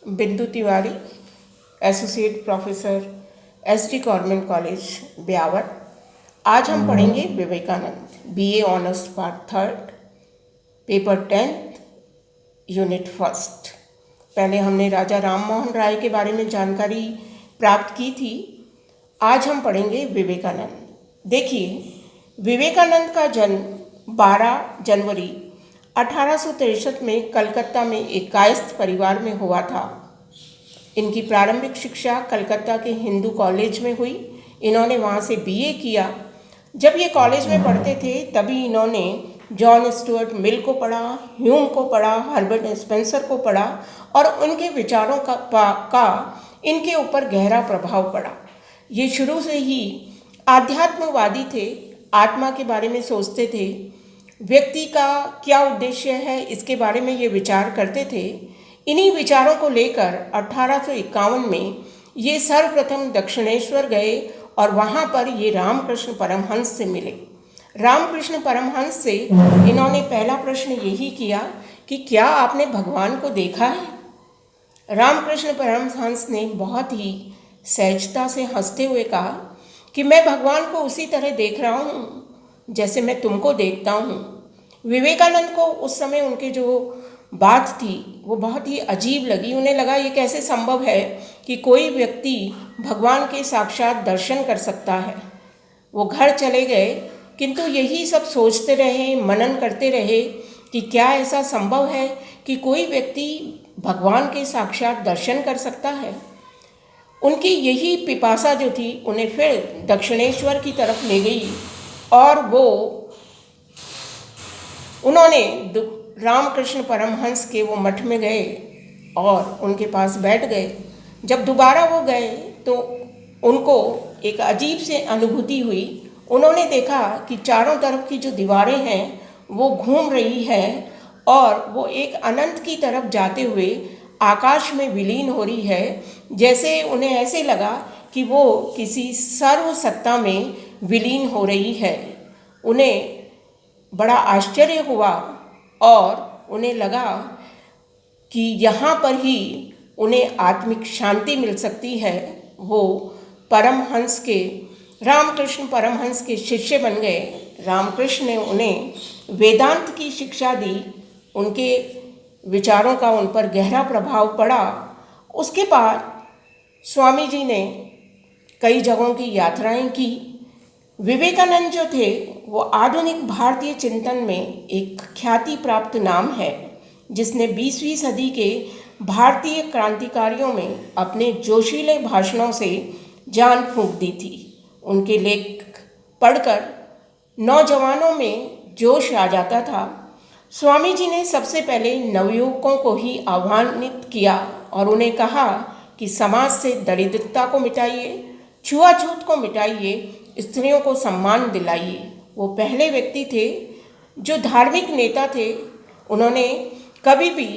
बिंदु Tiwari, associate professor, SD government college Beawar. आज हम पढ़ेंगे Vivekananda, BA honours part third, paper 10th, unit first. पहले हमने राजा राम मोहन राय के बारे में जानकारी प्राप्त की थी। आज हम पढ़ेंगे विवेकानंद। देखिए, विवेकानंद का जन्म 12 जनवरी 1863 में कलकत्ता में एक कायस्थ परिवार में हुआ था। इनकी प्रारंभिक शिक्षा कलकत्ता के हिंदू कॉलेज में हुई। इन्होंने वहाँ से बीए किया। जब ये कॉलेज में पढ़ते थे तभी इन्होंने जॉन स्टुअर्ट मिल को पढ़ा, ह्यूम को पढ़ा, हर्बर्ट स्पेंसर को पढ़ा और उनके विचारों का इनके ऊपर गहरा प्रभाव पड़ा। ये शुरू से ही आध्यात्मवादी थे, आत्मा के बारे में सोचते थे, व्यक्ति का क्या उद्देश्य है इसके बारे में ये विचार करते थे। इन्हीं विचारों को लेकर 1851 में ये सर्वप्रथम दक्षिणेश्वर गए और वहाँ पर ये रामकृष्ण परमहंस से मिले। रामकृष्ण परमहंस से इन्होंने पहला प्रश्न यही किया कि क्या आपने भगवान को देखा है? रामकृष्ण परमहंस ने बहुत ही सहजता से हंसते हुए कहा कि मैं भगवान को उसी तरह देख रहा हूँ जैसे मैं तुमको देखता हूँ। विवेकानंद को उस समय उनके जो बात थी वो बहुत ही अजीब लगी। उन्हें लगा ये कैसे संभव है कि कोई व्यक्ति भगवान के साक्षात दर्शन कर सकता है। वो घर चले गए, किंतु यही सब सोचते रहे, मनन करते रहे कि क्या ऐसा संभव है कि कोई व्यक्ति भगवान के साक्षात दर्शन कर सकता है। उनकी यही पिपासा जो थी उन्हें फिर दक्षिणेश्वर की तरफ ले गई और उन्होंने रामकृष्ण परमहंस के वो मठ में गए और उनके पास बैठ गए। जब दोबारा वो गए तो उनको एक अजीब से अनुभूति हुई। उन्होंने देखा कि चारों तरफ की जो दीवारें हैं वो घूम रही हैं और वो एक अनंत की तरफ जाते हुए आकाश में विलीन हो रही है। जैसे उन्हें ऐसे लगा कि वो किसी सर्वसत्ता में विलीन हो रही है। उन्हें बड़ा आश्चर्य हुआ और उन्हें लगा कि यहाँ पर ही उन्हें आत्मिक शांति मिल सकती है। वो परमहंस के रामकृष्ण परमहंस के शिष्य बन गए। रामकृष्ण ने उन्हें वेदांत की शिक्षा दी। उनके विचारों का उन पर गहरा प्रभाव पड़ा। उसके बाद स्वामी जी ने कई जगहों की यात्राएं की। विवेकानंद जो थे वो आधुनिक भारतीय चिंतन में एक ख्याति प्राप्त नाम है, जिसने 20वीं सदी के भारतीय क्रांतिकारियों में अपने जोशीले भाषणों से जान फूंक दी थी। उनके लेख पढ़कर नौजवानों में जोश आ जाता था। स्वामी जी ने सबसे पहले नवयुवकों को ही आह्वानित किया और उन्हें कहा कि समाज से दरिद्रता को मिटाइए, छुआछूत को मिटाइए, स्त्रियों को सम्मान दिलाइए। वो पहले व्यक्ति थे जो धार्मिक नेता थे। उन्होंने कभी भी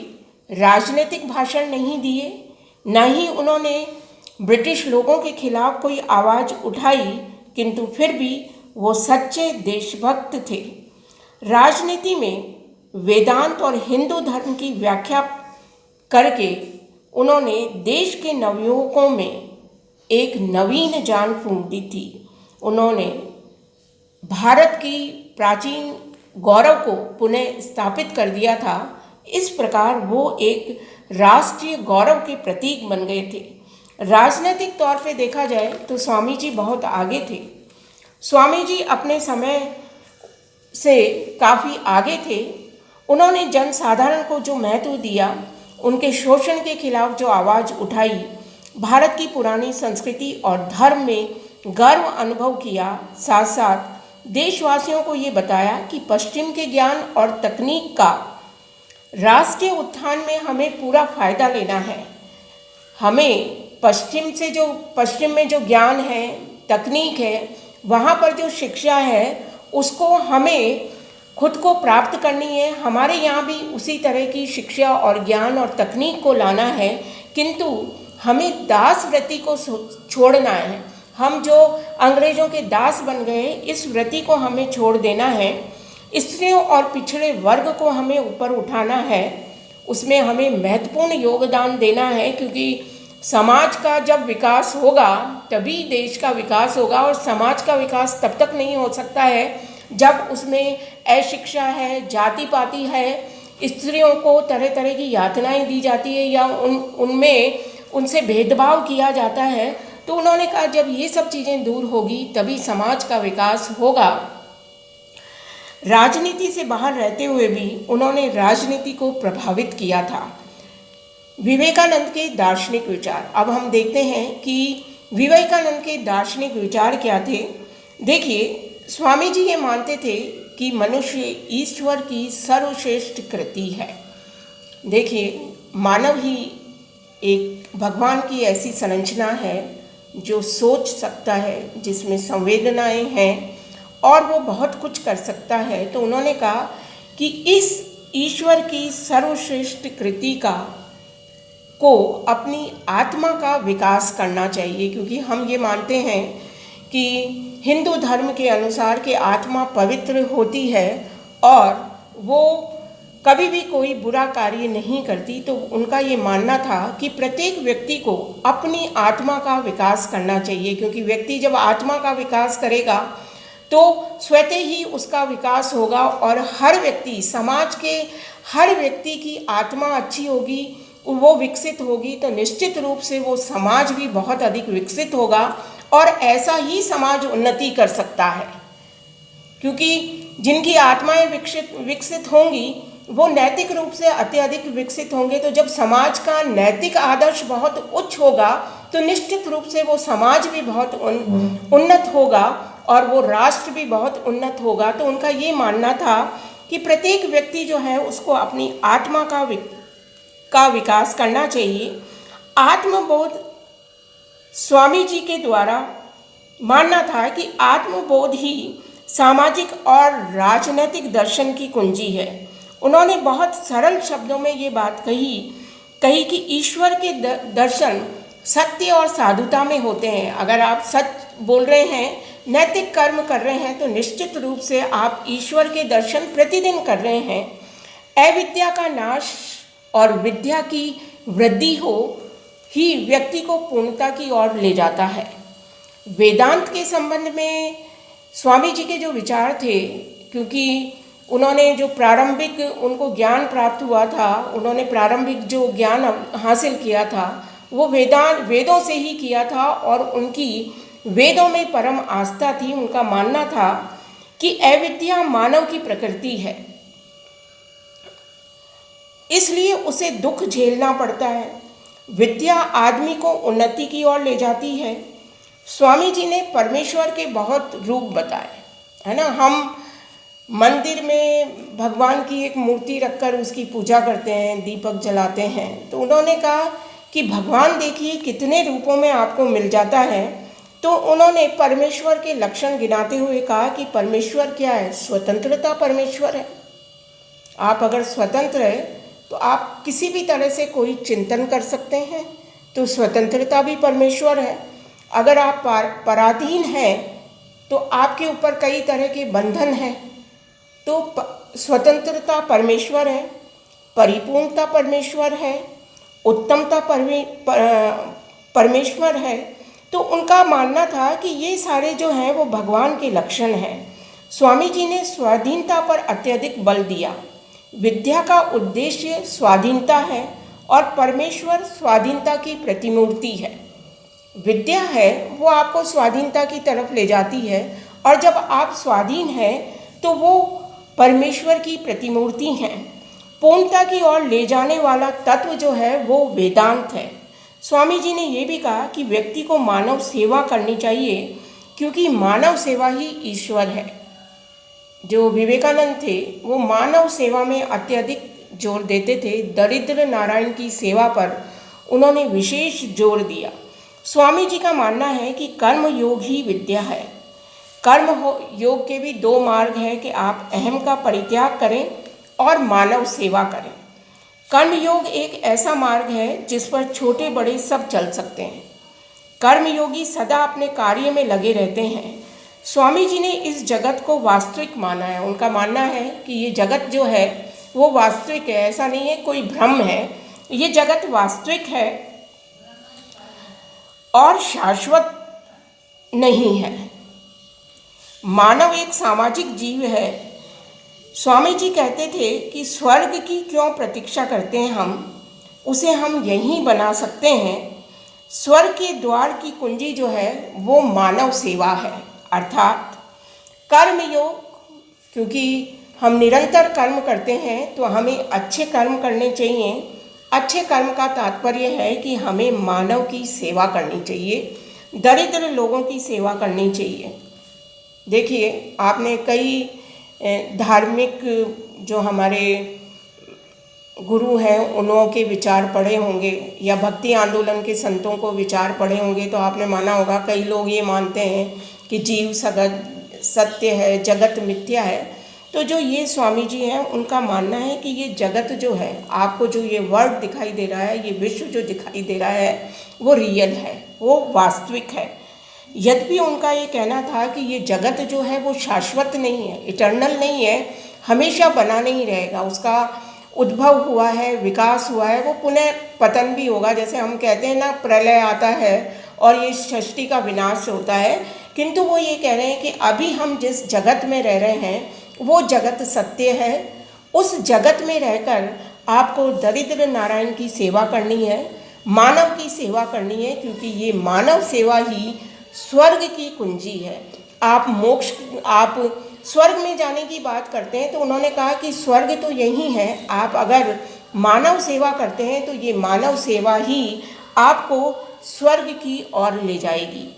राजनीतिक भाषण नहीं दिए, न ही उन्होंने ब्रिटिश लोगों के खिलाफ कोई आवाज़ उठाई, किंतु फिर भी वो सच्चे देशभक्त थे। राजनीति में वेदांत और हिंदू धर्म की व्याख्या करके उन्होंने देश के नवयुवकों में एक नवीन जान फूंक दी थी। उन्होंने भारत की प्राचीन गौरव को पुनः स्थापित कर दिया था। इस प्रकार वो एक राष्ट्रीय गौरव के प्रतीक बन गए थे। राजनीतिक तौर पे देखा जाए तो स्वामी जी बहुत आगे थे। स्वामी जी अपने समय से काफ़ी आगे थे। उन्होंने जनसाधारण को जो महत्व दिया, उनके शोषण के खिलाफ जो आवाज़ उठाई, भारत की पुरानी संस्कृति और धर्म में गर्व अनुभव किया, साथ साथ देशवासियों को ये बताया कि पश्चिम के ज्ञान और तकनीक का राष्ट्रीय उत्थान में हमें पूरा फ़ायदा लेना है। हमें पश्चिम में जो ज्ञान है, तकनीक है, वहाँ पर जो शिक्षा है, उसको हमें खुद को प्राप्त करनी है। हमारे यहाँ भी उसी तरह की शिक्षा और ज्ञान और तकनीक को लाना है, किंतु हमें दास वृत्ति को छोड़ना है। हम जो अंग्रेज़ों के दास बन गए, इस वृत्ति को हमें छोड़ देना है। स्त्रियों और पिछड़े वर्ग को हमें ऊपर उठाना है उसमें हमें महत्वपूर्ण योगदान देना है, क्योंकि समाज का जब विकास होगा तभी देश का विकास होगा, और समाज का विकास तब तक नहीं हो सकता है जब उसमें अशिक्षा है, जाति पाति है, स्त्रियों को तरह तरह की यातनाएं दी जाती है या उनमें उनसे भेदभाव किया जाता है। तो उन्होंने कहा जब ये सब चीज़ें दूर होगी तभी समाज का विकास होगा। राजनीति से बाहर रहते हुए भी उन्होंने राजनीति को प्रभावित किया था। विवेकानंद के दार्शनिक विचार, अब हम देखते हैं कि विवेकानंद के दार्शनिक विचार क्या थे। देखिए, स्वामी जी ये मानते थे कि मनुष्य ईश्वर की सर्वश्रेष्ठ कृति है। देखिए, मानव ही एक भगवान की ऐसी संरचना है जो सोच सकता है, जिसमें संवेदनाएं हैं और वो बहुत कुछ कर सकता है। तो उन्होंने कहा कि इस ईश्वर की सर्वश्रेष्ठ कृति को अपनी आत्मा का विकास करना चाहिए, क्योंकि हम ये मानते हैं कि हिंदू धर्म के अनुसार कि आत्मा पवित्र होती है और वो कभी भी कोई बुरा कार्य नहीं करती। तो उनका ये मानना था कि प्रत्येक व्यक्ति को अपनी आत्मा का विकास करना चाहिए, क्योंकि व्यक्ति जब आत्मा का विकास करेगा तो स्वतः ही उसका विकास होगा और हर व्यक्ति, समाज के हर व्यक्ति की आत्मा अच्छी होगी, वो विकसित होगी, तो निश्चित रूप से वो समाज भी बहुत अधिक विकसित होगा और ऐसा ही समाज उन्नति कर सकता है। क्योंकि जिनकी आत्माएं विकसित होंगी वो नैतिक रूप से अत्यधिक विकसित होंगे। तो जब समाज का नैतिक आदर्श बहुत उच्च होगा तो निश्चित रूप से वो समाज भी बहुत उन्नत होगा और वो राष्ट्र भी बहुत उन्नत होगा। तो उनका ये मानना था कि प्रत्येक व्यक्ति जो है उसको अपनी आत्मा का विकास करना चाहिए। आत्मबोध, स्वामी जी के द्वारा मानना था कि आत्मबोध ही सामाजिक और राजनीतिक दर्शन की कुंजी है। उन्होंने बहुत सरल शब्दों में ये बात कही कि ईश्वर के दर्शन सत्य और साधुता में होते हैं। अगर आप सच बोल रहे हैं, नैतिक कर्म कर रहे हैं, तो निश्चित रूप से आप ईश्वर के दर्शन प्रतिदिन कर रहे हैं। अविद्या का नाश और विद्या की वृद्धि हो ही व्यक्ति को पूर्णता की ओर ले जाता है। वेदांत के संबंध में स्वामी जी के जो विचार थे, क्योंकि उन्होंने जो प्रारंभिक उनको ज्ञान प्राप्त हुआ था, उन्होंने प्रारंभिक जो ज्ञान हासिल किया था वो वेदों से ही किया था और उनकी वेदों में परम आस्था थी। उनका मानना था कि अविद्या मानव की प्रकृति है, इसलिए उसे दुख झेलना पड़ता है। विद्या आदमी को उन्नति की ओर ले जाती है। स्वामी जी ने परमेश्वर के बहुत रूप बताए, है ना। हम मंदिर में भगवान की एक मूर्ति रखकर उसकी पूजा करते हैं, दीपक जलाते हैं। तो उन्होंने कहा कि भगवान देखिए कितने रूपों में आपको मिल जाता है। तो उन्होंने परमेश्वर के लक्षण गिनाते हुए कहा कि परमेश्वर क्या है? स्वतंत्रता परमेश्वर है। आप अगर स्वतंत्र है तो आप किसी भी तरह से कोई चिंतन कर सकते हैं, तो स्वतंत्रता भी परमेश्वर है। अगर आप पराधीन हैं तो आपके ऊपर कई तरह के बंधन हैं, तो स्वतंत्रता परमेश्वर है, परिपूर्णता परमेश्वर है, उत्तमता परमेश्वर है। तो उनका मानना था कि ये सारे जो हैं वो भगवान के लक्षण हैं। स्वामी जी ने स्वाधीनता पर अत्यधिक बल दिया। विद्या का उद्देश्य स्वाधीनता है और परमेश्वर स्वाधीनता की प्रतिमूर्ति है। विद्या है वो आपको स्वाधीनता की तरफ ले जाती है और जब आप स्वाधीन हैं तो वो परमेश्वर की प्रतिमूर्ति हैं। पूर्णता की ओर ले जाने वाला तत्व जो है वो वेदांत है। स्वामी जी ने ये भी कहा कि व्यक्ति को मानव सेवा करनी चाहिए, क्योंकि मानव सेवा ही ईश्वर है। जो विवेकानंद थे वो मानव सेवा में अत्यधिक जोर देते थे। दरिद्र नारायण की सेवा पर उन्होंने विशेष जोर दिया। स्वामी जी का मानना है कि कर्म योग ही विद्या है। कर्म योग के भी दो मार्ग हैं कि आप अहम का परित्याग करें और मानव सेवा करें। कर्म योग एक ऐसा मार्ग है जिस पर छोटे बड़े सब चल सकते हैं। कर्मयोगी सदा अपने कार्य में लगे रहते हैं। स्वामी जी ने इस जगत को वास्तविक माना है। उनका मानना है कि ये जगत जो है वो वास्तविक है, ऐसा नहीं है कोई भ्रम है। ये जगत वास्तविक है और शाश्वत नहीं है। मानव एक सामाजिक जीव है। स्वामी जी कहते थे कि स्वर्ग की क्यों प्रतीक्षा करते हैं उसे हम यहीं बना सकते हैं। स्वर्ग के द्वार की कुंजी जो है वो मानव सेवा है, अर्थात कर्म योग। क्योंकि हम निरंतर कर्म करते हैं तो हमें अच्छे कर्म करने चाहिए। अच्छे कर्म का तात्पर्य है कि हमें मानव की सेवा करनी चाहिए, दरिद्र लोगों की सेवा करनी चाहिए। देखिए, आपने कई धार्मिक जो हमारे गुरु हैं उन्हों के विचार पढ़े होंगे, या भक्ति आंदोलन के संतों को विचार पढ़े होंगे, तो आपने माना होगा कई लोग ये मानते हैं कि जीव सत्य है, जगत मिथ्या है। तो जो ये स्वामी जी हैं उनका मानना है कि ये जगत जो है, आपको जो ये वर्ल्ड दिखाई दे रहा है, ये विश्व जो दिखाई दे रहा है, वो रियल है, वो वास्तविक है। यद्यपि उनका ये कहना था कि ये जगत जो है वो शाश्वत नहीं है, इटर्नल नहीं है, हमेशा बना नहीं रहेगा। उसका उद्भव हुआ है, विकास हुआ है, वो पुनः पतन भी होगा। जैसे हम कहते हैं ना, प्रलय आता है और ये सृष्टि का विनाश होता है। किंतु वो ये कह रहे हैं कि अभी हम जिस जगत में रह रहे हैं वो जगत सत्य है। उस जगत में रहकर आपको दरिद्र नारायण की सेवा करनी है, मानव की सेवा करनी है, क्योंकि ये मानव सेवा ही स्वर्ग की कुंजी है। आप स्वर्ग में जाने की बात करते हैं तो उन्होंने कहा कि स्वर्ग तो यही है। आप अगर मानव सेवा करते हैं तो ये मानव सेवा ही आपको स्वर्ग की ओर ले जाएगी।